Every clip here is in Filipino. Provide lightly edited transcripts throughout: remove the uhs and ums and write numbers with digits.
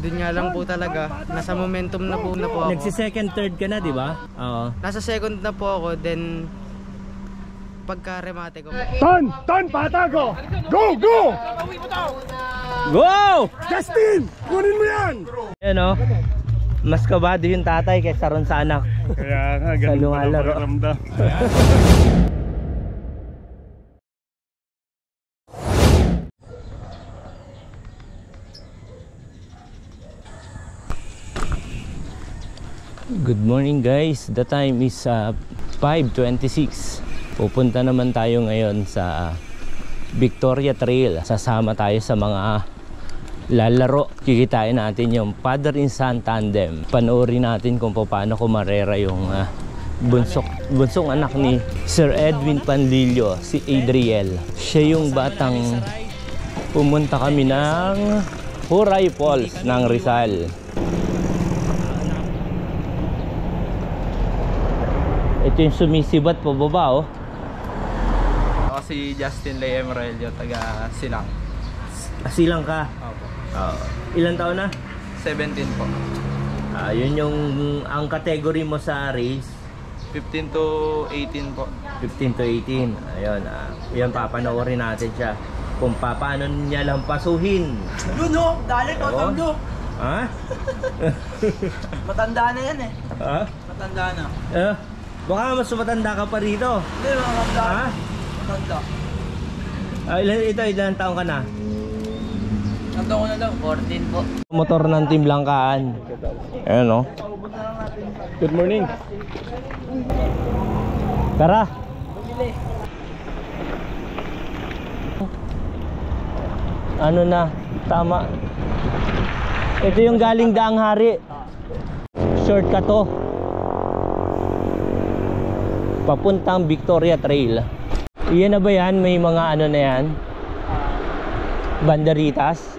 Dun nga lang po talaga, nasa momentum na po ako. Nagsi-second, third ka na, di ba? Oo. Nasa second na po ako, then pagka-remate ko. Ton, patago! Go! Go! Justin! Kunin mo yan! Ayan o. Mas kabado yung tatay kaysa ron sa anak. Kaya nga, ganun pa na pakiramdam. Good morning guys. The time is 5:26. Pupunta naman tayo ngayon sa Victoria Trail. Sasama tayo sa mga lalaro. Kikitain natin yung father and son tandem. Panoorin natin kung paano kumarera yung bunsong anak ni Sir Edwin Panlilio, si Adriel. Siya yung batang pumunta kami ng Huray Falls ng Rizal. Ito yung sumisibat pababa oh. Ako si Justin Lea Morelio, taga Silang. Silang ka? Opo. Ilan taon na? 17 po. Yun yung ang category mo sa race? 15 to 18 po. 15 to 18. Ayun, yan papanoorin natin siya. Kung paano niya lang pasuhin. Yun o, dali ko tando. Ha? Matanda na yan eh. Ha? Matanda na. Baka mas matanda ka pa rito. Hindi, matanda. Ha? Matanda. Ilan taong ka na? Ang taon ko na lang, 14 po. Motor ng Team Langkaan. Ayan o. Good morning. Tara. Ano na? Tama. Ito yung galing Daang Hari. Shortcut to. Papuntang Victoria Trail. Iyan na ba yan? May mga ano na yan? Banderitas.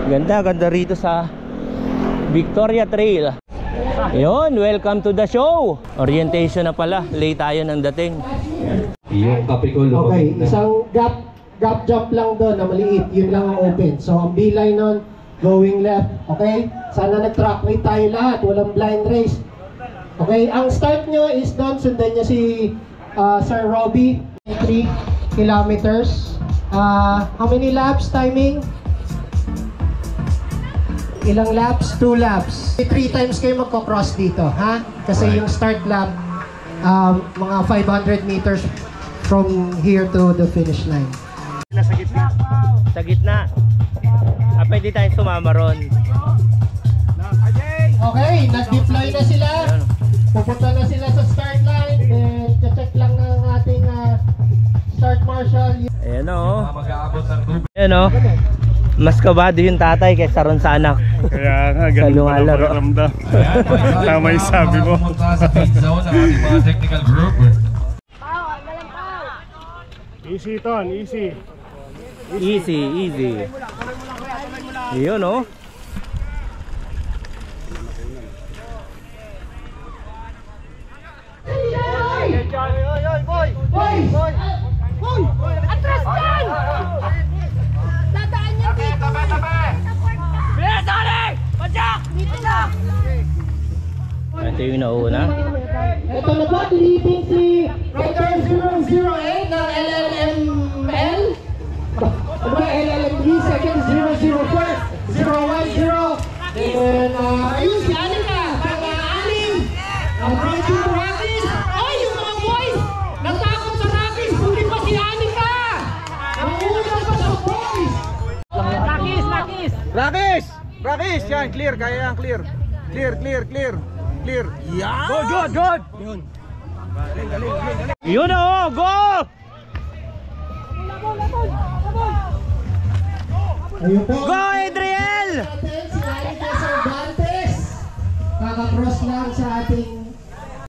Ganda rito sa Victoria Trail. Yun, welcome to the show. Orientation na pala. Late tayo ng dating. Yung Capricorn. Okay, isang gap jump lang doon na maliit. Yun lang ang open. So ang B-line nun, going left. Okay? Sana nag-track rate tayo lahat. Walang blind race. Okay, ang start nyo is doon. Sundan nyo si Sir Robbie. 3 kilometers. How many laps timing? Ilang laps? 2 laps. 3 times kayo magko-cross dito, ha? Kasi yung start lap, mga 500 meters from here to the finish line. Sa gitna. Sa gitna. Pwede tayong sumama ron. Okay, nag-deploy na sila. Pupunta na sila sa start line. Then, check lang ng ating start marshal. Ayan o. Ayan o. Mas kabado yung tatay kaysa ron sa anak. Kaya nga, ganun pa na pakiramdam. Tama yung sabi mo. Easy, Ton. Easy. Easy. Yun o. Atras dyan! Dadaan niya dito! Bilis, Oli! Padyak! Dito na! Ito yung nauna. Ito na ba, leading si Rider 008 ng LLML? LLM3, second 004, 010. Then, ayun, si Anika, pang-anim. Ang breaking to Rakis. Ay, yung mga boys! Natakot sa Rakis, buti pa si Anika! Ang una pa sa boys! Rakis! Yan, clear. Kaya yan, clear. Clear. Yan! Good! Yun o, go! Ayun po. Go, Adriel! Si Anika Cervantes. Kaka-cross lang sa ating...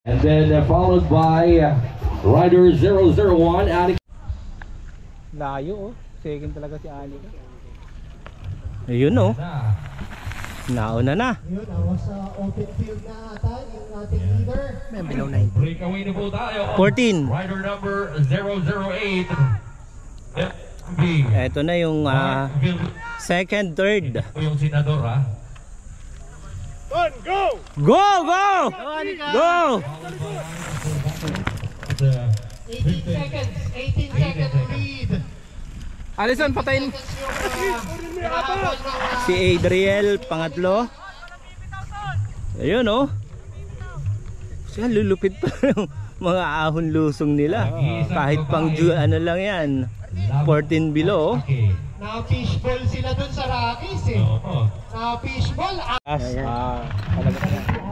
And then followed by Rider 001, Anik. Layo oh. Second talaga si Anika. Ayun o. Nauna na. Ayun, sa open field na ata yung ating leader. May below 9. Breakaway na po tayo. 14. Rider number 008. Ito na yung second, third. Yung senador ha. Go! Go! Go! 18 seconds. 18 seconds lead. Alison, patayin. Si Adriel, pangatlo. Ayun oh. Siya lulupit pa yung mga ahon lusong nila. Kahit pang ano lang yan. 14 below. Na-fishball sila dun sa Rockies eh. Na-fishball.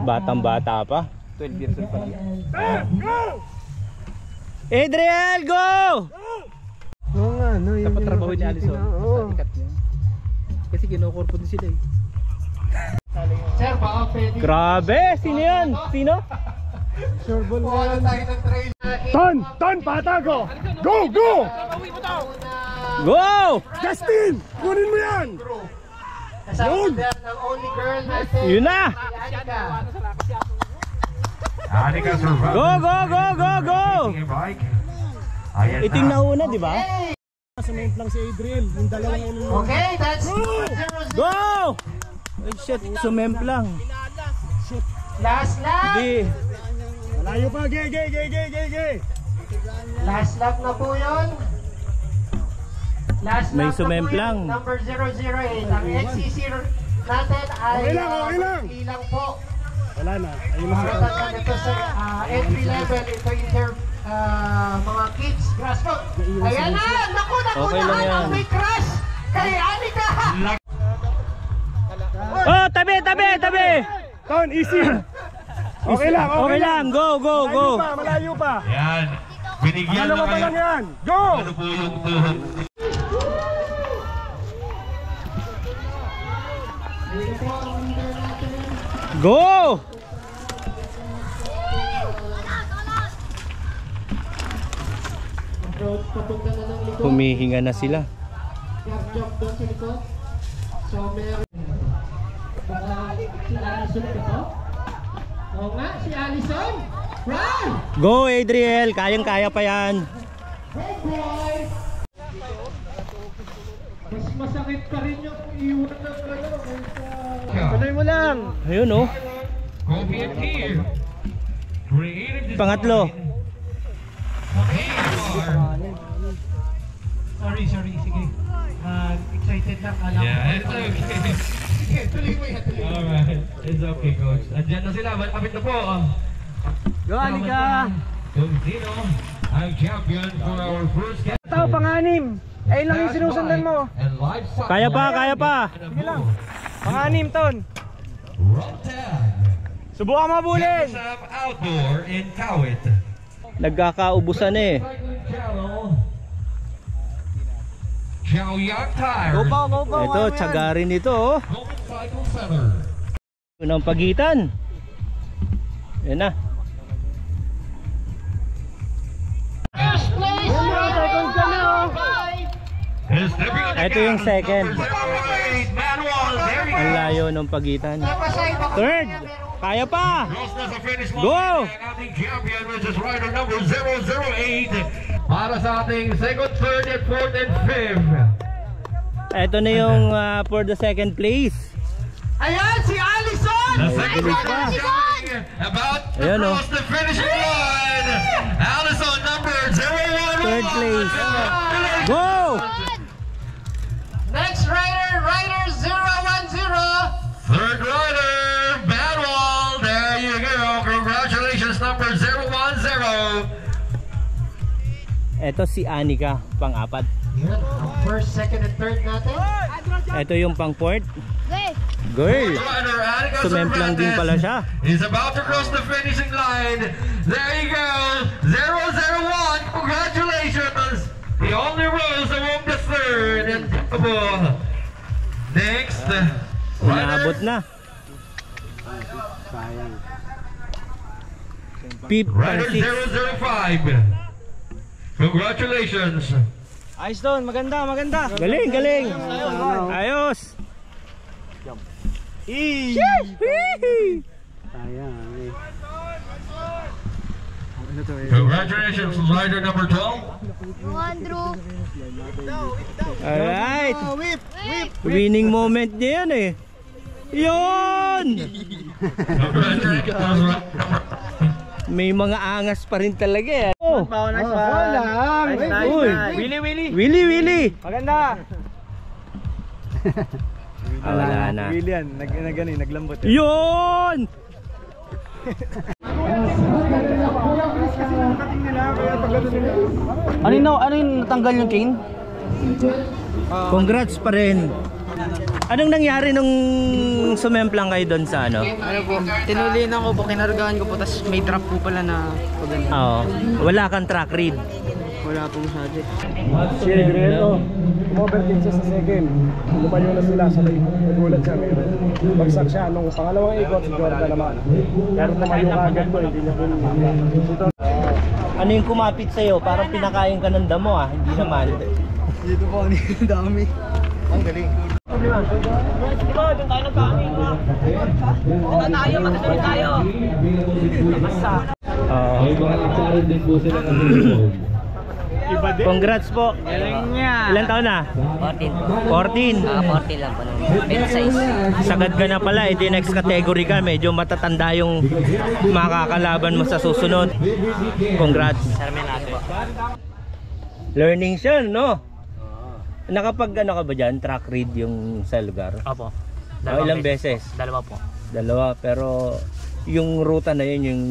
Batang-bata pa. 12 years old pa lang. Adriel, go! Oo nga, no, dapat trabaho ni Alison. Ikat niya. Kasi kinukorpo din sila eh. Sir, baka pwede. Grabe! Sino yan? Sino? Sure ball na tayo ng trail. Ton, patago! Go, go! Go! Justin, kunin mo yan! Kasama din ng only girl natin. Yun na! Anika survive. Go, go, go, go, go! Ayan Iting na una, di ba? Sumint lang si Adriel, yung dalawang Okay, that's 0-0. Go! Ay, shit, sumemplang. Last lap. Di. Malayo pa, ge. Last lap na po yun. Last May lap sumemplang. na po yun. Number 008. Ang XCC natin ay Okay lang. ilang po. Wala na, ayun na siya. Matatan ito sa entry level. Ito mga kids, grassroots. Ayan na! Naku, Okay lang yan. may crush kay Anika! Oh, tabi! Ton, easy! Okay lang. Go! Malayo pa. Yan. Binigyan Dalawa pa lang yan. Go! Ano po yung tuhod? Go! Papunta na ng likod. Humihinga na sila. Jump doon sa likod. So, meron. Si Alison ito? Oo nga, si Alison. Run! Go, Adriel! Kayang-kaya pa yan. Hey, boy! Mas masakit pa rin yung iwan ng Tuloy mo lang. Ayun oh. Copy it here. Creative design. Pangatlo. Sorry, sige. Excited lang. Yeah, it's okay. Sige, tuloy mo yan. Alright, it's okay, coach. Andiyan na sila, malapit na po. Go, Anika! Kung sino ang champion for our first game. Tao, pang-anim. Ayun lang yung sinusundan mo. And livestock. Kaya pa. Sige lang. Pang-anim, Ton. Rock tag. Subukan mo bulin. Sam Outdoor in Kawit. Nagkakaubusan eh. Cycling Channel. Chow Yang Tire. Go pa. Ito, tsagarin ito oh. Golden Cycle Center. Unang pagitan. Yan na. First place! Ito yung second. Manual, there you Ang go. layo ng pagitan. Napasay ba? Third. Kaya pa. Cross na sa finish line. Go! Ang ating champion, which is rider number 008. Para sa ating second, third, and fourth, and fifth. Ito na yung for the second place. Ayan, si Alison! The second Bilis rider pa. is coming about to Ayan, oh. cross the finishing line. Allison, number 011. Third place. Go! Next rider 010. Third rider, Badwall. There you go. Congratulations, number 010. Ito si Anika, pang-apat. Yan, ang first, second, and third natin. Ito yung pang-fourth. Girl! Rider Annika Sumemplang din pala siya. is about to cross the finishing line. There you go. 001. Congratulations. The only rose among the third. And next, Inabot rider, na. Pip rider pang 005. Congratulations. Ayos, Don. Maganda. Galing. Ayos. Congratulations, rider number 12. Andrew. Alright. Winning moment niya yan eh. Yun! Congratulations. May mga angas pa rin talaga eh. Oh! Willy! Maganda. Wala na. Willy yan, naglambot. Yun! Ano yung natanggal yung cane? Congrats pa rin. Anong nangyari nung sumemplang kayo doon sa ano? Ano po, tinulinan ko po, kinargahan ko po, tapos may trap po pala na pagano. Oo. Wala kang track read. Wala pong sadya. Si Greto, umovertake siya sa second. Lumayo na sila sa nagulat siya. Bagsak siya nung pangalawang ikot si Jordan naman. Pero tumayo agad ko, hindi niya po. Ano yung kumapit sa'yo? Parang pinakain ka ng damo ah. Hindi naman. Dito po, ang dami. Ang galing. Diba, doon tayo nagkaaming. Matatalon tayo. Basta. Congrats po. Galing niya. Ilan taon na? 14. 14 lang po nung pet size. Sagad ka na pala, edi next category ka. Medyo matatanda yung makakalaban mo sa susunod. Congrats. Sarmenado po. Learning siya, no? Nakapag ano ka ba dyan? Track read yung sa lugar? Opo. Ilang beses? Dalawa po. Dalawa, pero yung ruta na yun yung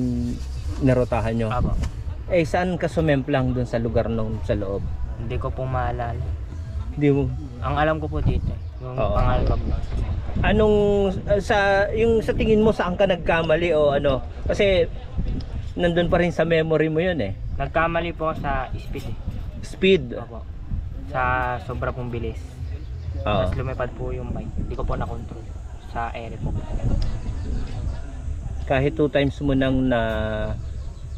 narutahan nyo. Opo. Eh, saan ka sumemplang dun sa lugar nung sa loob? Hindi ko po maalala. Hindi mo. Ang alam ko po dito, yung Oo. pangalan ko po. Anong yung sa tingin mo saan ka nagkamali o ano? Kasi nandun pa rin sa memory mo yun eh. Nagkamali po ako sa speed eh. Speed. Opo. Sa sobra pong bilis. Oo. Tapos lumipad po yung bike. Hindi ko po na-control sa ere po. Kahit 2 times mo nang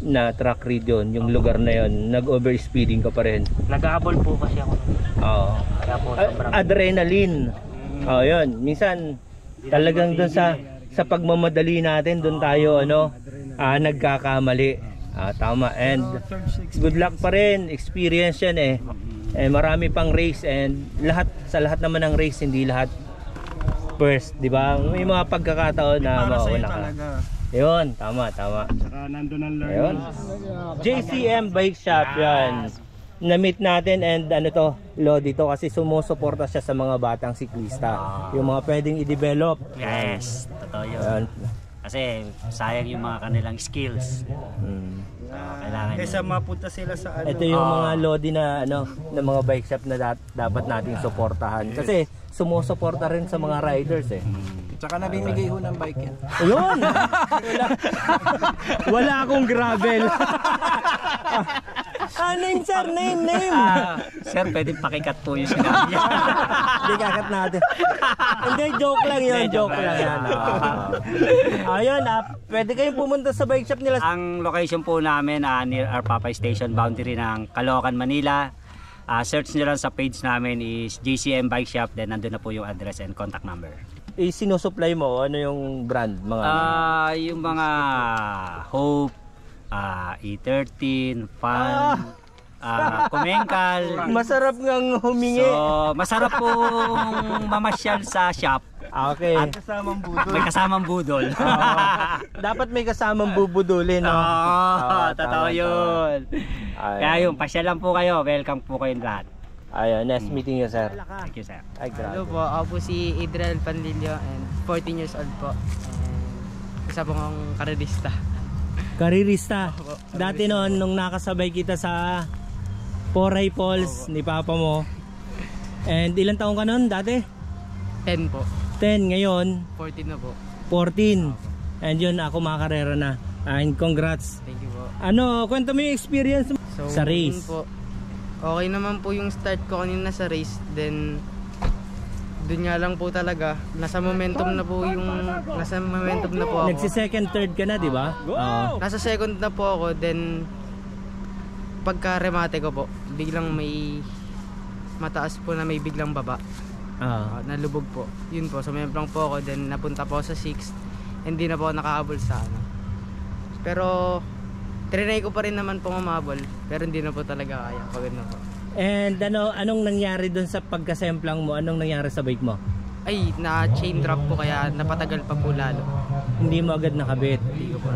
na track read yun, yung lugar na yun, nag-overspeeding ka pa rin. Nag-aabol po kasi ako. Oo. Kaya po sobrang Adrenaline. Oo, yun. Minsan talagang dun sa pagmamadali natin, dun tayo nagkakamali. Tama. And good luck pa rin. Experience yan eh. Marami pang race and sa lahat naman ng race, hindi lahat first, di ba? May mga pagkakataon na mawawala ka. Yun, tama. Saka nandun ang Ayun. learning. JCM Bike Shop yan. Na-meet natin and Lodi to kasi sumusuporta siya sa mga batang siklista. Yung mga pwedeng i-develop. Yes, totoo yun. Ayan. Kasi sayang yung mga kanilang skills. Kailangan Kaysa mapunta sila sa ano. Ito yung mga Lodi na na mga bike shop na dapat nating suportahan. Kasi sumusuporta rin sa mga riders eh. Tsaka nabibigay ho ng bike yan. Ayun! Wala akong gravel. Name sir, name. Sir, pwede pakikat po yung sinabi niya. Hindi kakat natin. Hindi, joke lang yun. Joke lang yan. Ayun, pwede kayong pumunta sa bike shop nila. Ang location po namin near our Papay Station boundary ng Caloocan, Manila. Search nyo lang sa page namin is JCM Bike Shop. Then nandun na po yung address and contact number. Sinusupply mo, ano yung brand? Mga Yung mga Hope, E13, Fan, Kumenkal. Masarap ngang humingi. So, masarap pong mamasyal sa shop. Okay. At may kasamang budol. Dapat may kasamang bubudulin, no? Totoo yun. Kaya yun, pasyal lang po kayo. Welcome po kayong lahat. Ayun, nice meeting you, sir. Thank you, sir. Ay, grabe. Hello po, ako po si Idrel Panlilio and 14 years old po. And isa po akong karirista. Karirista. Dati noon, nung nakasabay kita sa Poray Falls ni Papa mo. And ilang taong ka noon dati? 10 po. 10, ngayon 14 na po. 14. And yun, ako makakarera na. And congrats. Thank you po. Kwento mo yung experience mo So, sa race. yun po, okay naman po yung start ko kanina sa race. Then dun nga lang po talaga nasa momentum na po ako. Nagsi-second, third ka na, di ba? Oo. Nasa second na po ako. Then pagka remate ko po, biglang may mataas po na may biglang baba. Nalubog po. Yun po, sumemplang po ako. Then napunta po sa 6th. Hindi na po ako nakahabol sa ano. Pero Trinay ko pa rin naman po mamabol, pero hindi na po talaga kaya pag ano po. And anong nangyari dun sa pagkasemplang mo? Anong nangyari sa bike mo? Ay, na chain drop po kaya napatagal pa po lalo. Hindi mo agad nakabit? Hindi ko po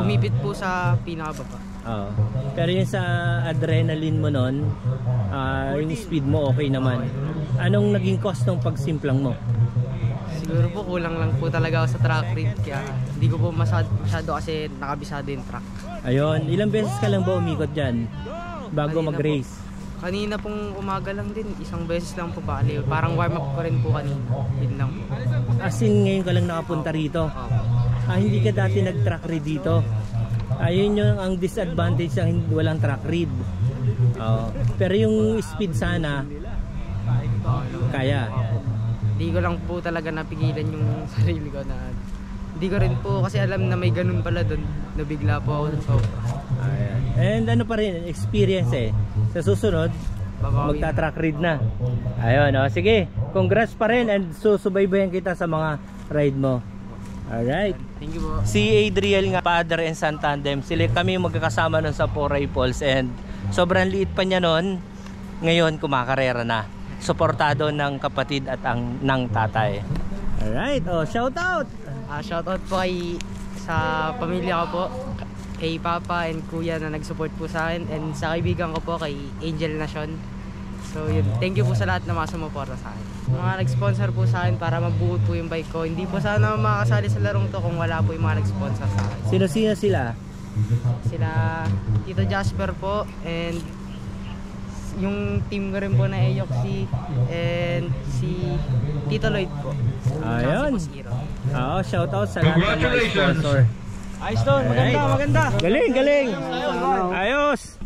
umipit po sa pinakababa. Oo. Pero yung sa adrenaline mo nun, yung speed mo okay naman. Anong naging cost ng pagsimplang mo? Siguro po kulang lang po talaga ako sa track read, kaya hindi ko po masyado kasi nakabisado yung track. Ayun, ilang beses ka lang ba umikot dyan bago mag-race? Kanina pong umaga lang din, isang beses lang po bali. Parang warm up ko rin po kanina. Yun lang po. As in, ngayon ka lang nakapunta rito? Hindi ka dati nag-track read dito? Ayun yung ang disadvantage ng walang track read. Pero yung speed sana, kaya. Hindi ko lang po talaga napigilan yung sarili ko na hindi ko rin po kasi alam na may ganun pala doon. Nabigla po ako dun sa And ano pa rin, experience eh. Sa susunod, magta-track read na. Ayun, sige. Congrats pa rin and susubaybayan kita sa mga ride mo. Alright. Thank you po. Si Adriel nga, father and son tandem. Sila kami magkakasama nun sa Foray Falls and sobrang liit pa niya nun. Ngayon, kumakarera na. Suportado ng kapatid at ng tatay. Alright, shout out! Shout out po sa pamilya ko po, kay Papa and Kuya na nag-support po sa akin, and sa kaibigan ko po kay Angel Nation. So yun, thank you po sa lahat na mga sumuporta sa akin. Mga nag-sponsor po sa akin para mabuo po yung bike ko. Hindi po sana makakasali sa larong to kung wala po yung mga nag-sponsor sa akin. Sino-sino sila? Sila Tito Jasper po, and yung team ko rin po na Eyoxy, and si Tito Lloyd po. Ayun. Shout out sa lahat ng mga sponsor. Ayos doon, maganda. Galing. Ayos.